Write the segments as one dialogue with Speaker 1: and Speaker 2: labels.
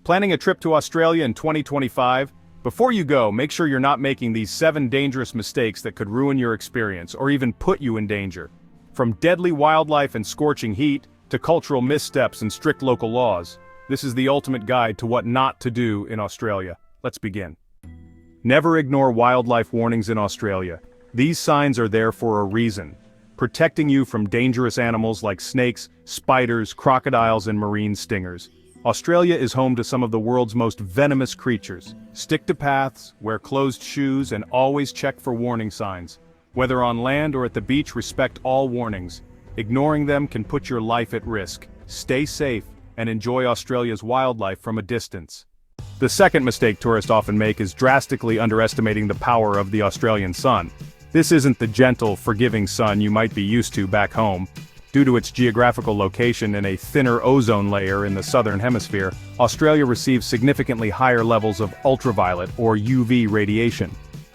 Speaker 1: Planning a trip to Australia in 2025? Before you go, make sure you're not making these 7 dangerous mistakes that could ruin your experience or even put you in danger. From deadly wildlife and scorching heat, to cultural missteps and strict local laws, this is the ultimate guide to what not to do in Australia. Let's begin. Never ignore wildlife warnings in Australia. These signs are there for a reason, protecting you from dangerous animals like snakes, spiders, crocodiles, and marine stingers. Australia is home to some of the world's most venomous creatures. Stick to paths, wear closed shoes, and always check for warning signs. Whether on land or at the beach, respect all warnings. Ignoring them can put your life at risk. Stay safe and enjoy Australia's wildlife from a distance. The second mistake tourists often make is drastically underestimating the power of the Australian sun. This isn't the gentle, forgiving sun you might be used to back home. Due to its geographical location and a thinner ozone layer in the southern hemisphere, Australia receives significantly higher levels of ultraviolet or UV radiation.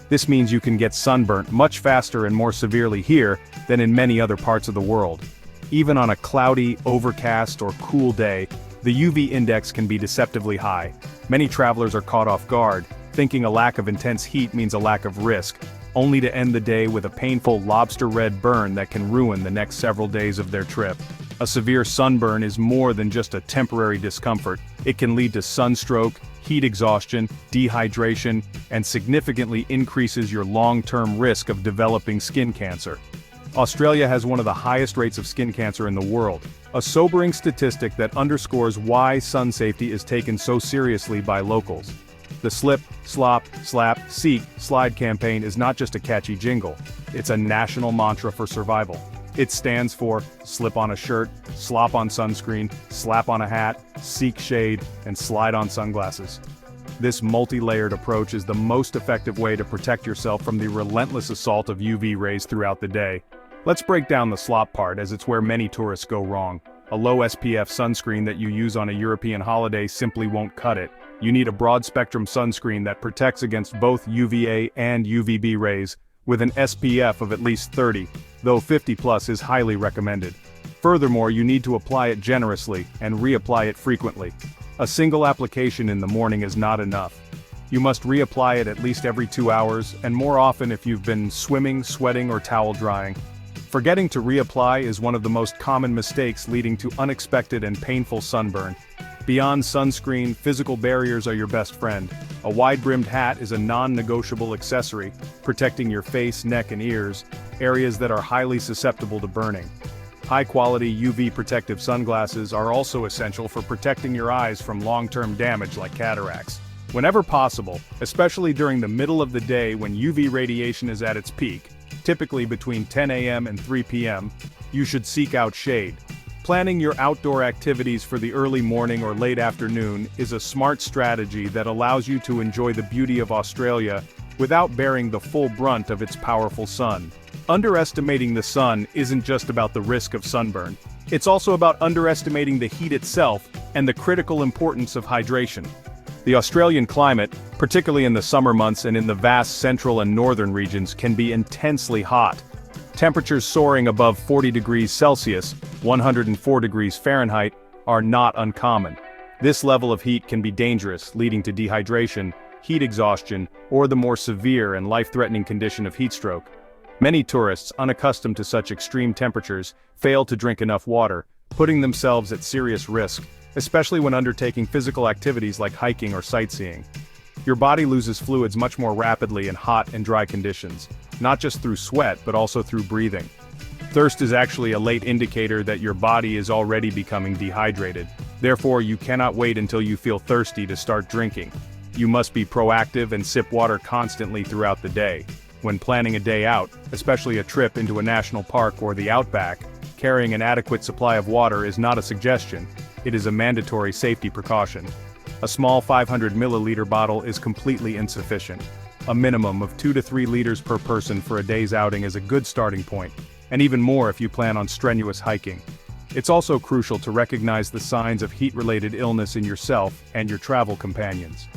Speaker 1: This means you can get sunburnt much faster and more severely here than in many other parts of the world. Even on a cloudy, overcast, or cool day, the UV index can be deceptively high. Many travelers are caught off guard, thinking a lack of intense heat means a lack of risk, only to end the day with a painful lobster-red burn that can ruin the next several days of their trip. A severe sunburn is more than just a temporary discomfort. It can lead to sunstroke, heat exhaustion, dehydration, and significantly increases your long-term risk of developing skin cancer. Australia has one of the highest rates of skin cancer in the world, a sobering statistic that underscores why sun safety is taken so seriously by locals. The slip, slop, slap, seek, slide campaign is not just a catchy jingle, it's a national mantra for survival. It stands for slip on a shirt, slop on sunscreen, slap on a hat, seek shade, and slide on sunglasses. This multi-layered approach is the most effective way to protect yourself from the relentless assault of UV rays throughout the day. Let's break down the slop part, as it's where many tourists go wrong. A low SPF sunscreen that you use on a European holiday simply won't cut it. You need a broad-spectrum sunscreen that protects against both UVA and UVB rays, with an SPF of at least 30, though 50+ is highly recommended. Furthermore, you need to apply it generously and reapply it frequently. A single application in the morning is not enough. You must reapply it at least every 2 hours, and more often if you've been swimming, sweating, or towel drying. Forgetting to reapply is one of the most common mistakes leading to unexpected and painful sunburn. Beyond sunscreen, physical barriers are your best friend. A wide-brimmed hat is a non-negotiable accessory, protecting your face, neck, and ears, areas that are highly susceptible to burning. High-quality UV protective sunglasses are also essential for protecting your eyes from long-term damage like cataracts. Whenever possible, especially during the middle of the day when UV radiation is at its peak, typically between 10 a.m. and 3 p.m., you should seek out shade. Planning your outdoor activities for the early morning or late afternoon is a smart strategy that allows you to enjoy the beauty of Australia without bearing the full brunt of its powerful sun. Underestimating the sun isn't just about the risk of sunburn. It's also about underestimating the heat itself and the critical importance of hydration. The Australian climate, particularly in the summer months and in the vast central and northern regions, can be intensely hot. Temperatures soaring above 40 degrees Celsius, 104 degrees Fahrenheit, are not uncommon. This level of heat can be dangerous, leading to dehydration, heat exhaustion, or the more severe and life-threatening condition of heat stroke. Many tourists, unaccustomed to such extreme temperatures, fail to drink enough water, putting themselves at serious risk, especially when undertaking physical activities like hiking or sightseeing. Your body loses fluids much more rapidly in hot and dry conditions, not just through sweat but also through breathing. Thirst is actually a late indicator that your body is already becoming dehydrated. Therefore, you cannot wait until you feel thirsty to start drinking. You must be proactive and sip water constantly throughout the day. When planning a day out, especially a trip into a national park or the outback, carrying an adequate supply of water is not a suggestion, it is a mandatory safety precaution. A small 500 milliliter bottle is completely insufficient. A minimum of 2 to 3 liters per person for a day's outing is a good starting point, and even more if you plan on strenuous hiking. It's also crucial to recognize the signs of heat-related illness in yourself and your travel companions.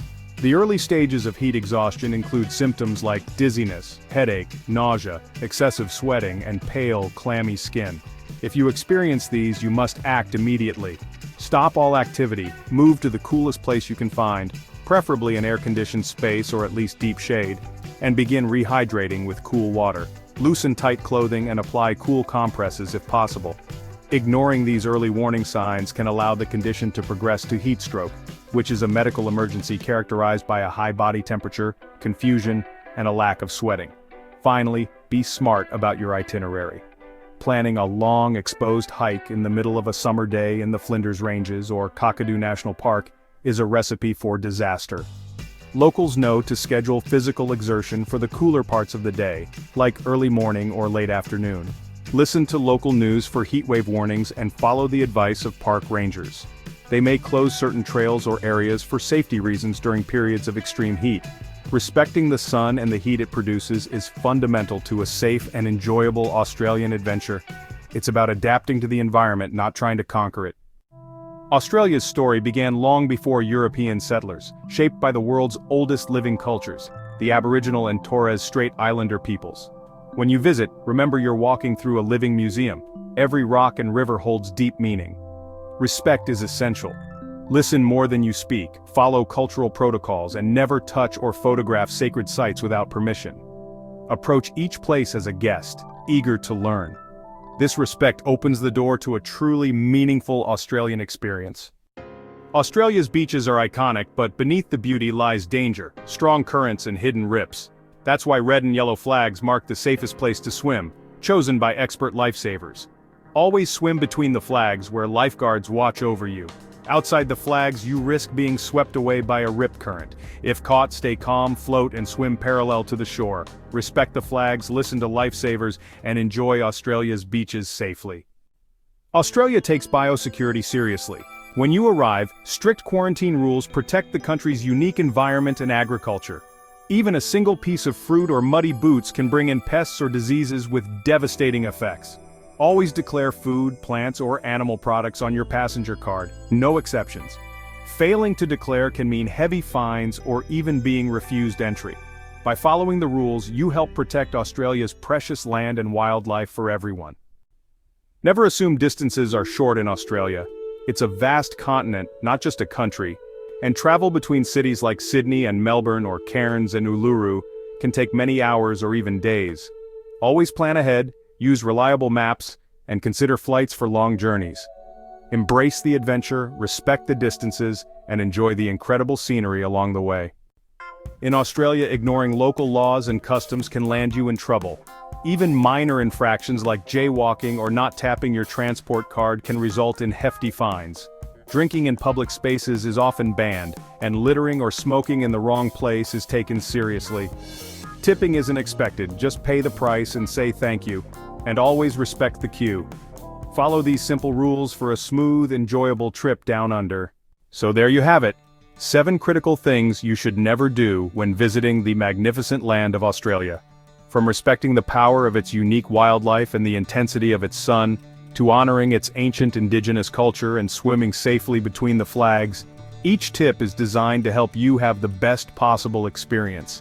Speaker 1: The early stages of heat exhaustion include symptoms like dizziness, headache, nausea, excessive sweating, and pale, clammy skin. If you experience these, you must act immediately. Stop all activity, move to the coolest place you can find, preferably an air-conditioned space or at least deep shade, and begin rehydrating with cool water. Loosen tight clothing and apply cool compresses if possible. Ignoring these early warning signs can allow the condition to progress to heat stroke, which is a medical emergency characterized by a high body temperature, confusion, and a lack of sweating. Finally, be smart about your itinerary. Planning a long, exposed hike in the middle of a summer day in the Flinders Ranges or Kakadu National Park is a recipe for disaster. Locals know to schedule physical exertion for the cooler parts of the day, like early morning or late afternoon. Listen to local news for heatwave warnings and follow the advice of park rangers. They may close certain trails or areas for safety reasons during periods of extreme heat. Respecting the sun and the heat it produces is fundamental to a safe and enjoyable Australian adventure. It's about adapting to the environment, not trying to conquer it. Australia's story began long before European settlers, shaped by the world's oldest living cultures, the Aboriginal and Torres Strait Islander peoples. When you visit, remember you're walking through a living museum. Every rock and river holds deep meaning. Respect is essential. Listen more than you speak, follow cultural protocols, and never touch or photograph sacred sites without permission. Approach each place as a guest, eager to learn. This respect opens the door to a truly meaningful Australian experience. Australia's beaches are iconic, but beneath the beauty lies danger, strong currents and hidden rips. That's why red and yellow flags mark the safest place to swim, chosen by expert lifesavers. Always swim between the flags where lifeguards watch over you. Outside the flags, you risk being swept away by a rip current. If caught, stay calm, float, and swim parallel to the shore. Respect the flags, listen to lifesavers, and enjoy Australia's beaches safely. Australia takes biosecurity seriously. When you arrive, strict quarantine rules protect the country's unique environment and agriculture. Even a single piece of fruit or muddy boots can bring in pests or diseases with devastating effects. Always declare food, plants, or animal products on your passenger card, no exceptions. Failing to declare can mean heavy fines or even being refused entry. By following the rules, you help protect Australia's precious land and wildlife for everyone. Never assume distances are short in Australia. It's a vast continent, not just a country, and travel between cities like Sydney and Melbourne or Cairns and Uluru can take many hours or even days. Always plan ahead, use reliable maps, and consider flights for long journeys. Embrace the adventure, respect the distances, and enjoy the incredible scenery along the way. In Australia, ignoring local laws and customs can land you in trouble. Even minor infractions like jaywalking or not tapping your transport card can result in hefty fines. Drinking in public spaces is often banned, and littering or smoking in the wrong place is taken seriously. Tipping isn't expected, just pay the price and say thank you. And always respect the queue. Follow these simple rules for a smooth, enjoyable trip down under. So there you have it. 7 critical things you should never do when visiting the magnificent land of Australia. From respecting the power of its unique wildlife and the intensity of its sun, to honoring its ancient indigenous culture and swimming safely between the flags, each tip is designed to help you have the best possible experience.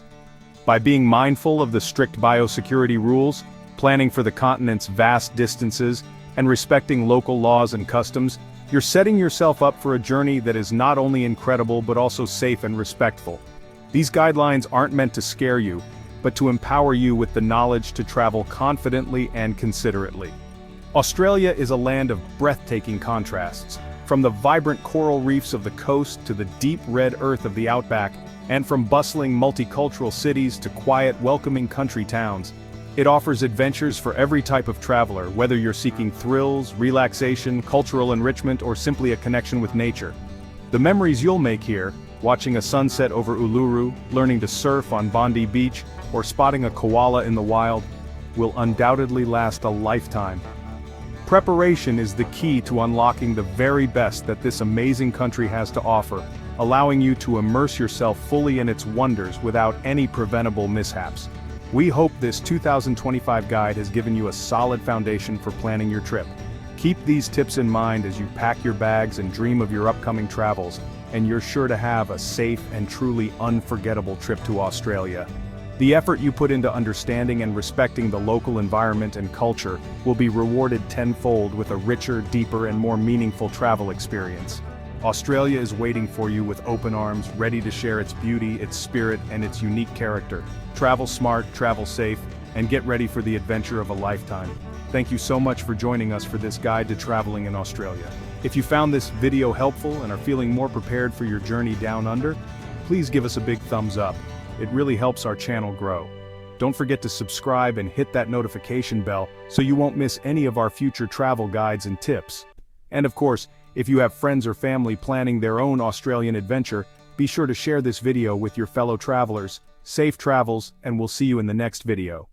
Speaker 1: By being mindful of the strict biosecurity rules, planning for the continent's vast distances, and respecting local laws and customs, you're setting yourself up for a journey that is not only incredible but also safe and respectful. These guidelines aren't meant to scare you, but to empower you with the knowledge to travel confidently and considerately. Australia is a land of breathtaking contrasts, from the vibrant coral reefs of the coast to the deep red earth of the outback, and from bustling multicultural cities to quiet, welcoming country towns. It offers adventures for every type of traveler, whether you're seeking thrills, relaxation, cultural enrichment, or simply a connection with nature. The memories you'll make here, watching a sunset over Uluru, learning to surf on Bondi Beach, or spotting a koala in the wild, will undoubtedly last a lifetime. Preparation is the key to unlocking the very best that this amazing country has to offer, allowing you to immerse yourself fully in its wonders without any preventable mishaps. We hope this 2025 guide has given you a solid foundation for planning your trip. Keep these tips in mind as you pack your bags and dream of your upcoming travels, and you're sure to have a safe and truly unforgettable trip to Australia. The effort you put into understanding and respecting the local environment and culture will be rewarded tenfold with a richer, deeper, and more meaningful travel experience. Australia is waiting for you with open arms, ready to share its beauty, its spirit, and its unique character. Travel smart, travel safe, and get ready for the adventure of a lifetime. Thank you so much for joining us for this guide to traveling in Australia. If you found this video helpful and are feeling more prepared for your journey down under, please give us a big thumbs up. It really helps our channel grow. Don't forget to subscribe and hit that notification bell so you won't miss any of our future travel guides and tips. And of course, if you have friends or family planning their own Australian adventure, be sure to share this video with your fellow travelers. Safe travels, and we'll see you in the next video.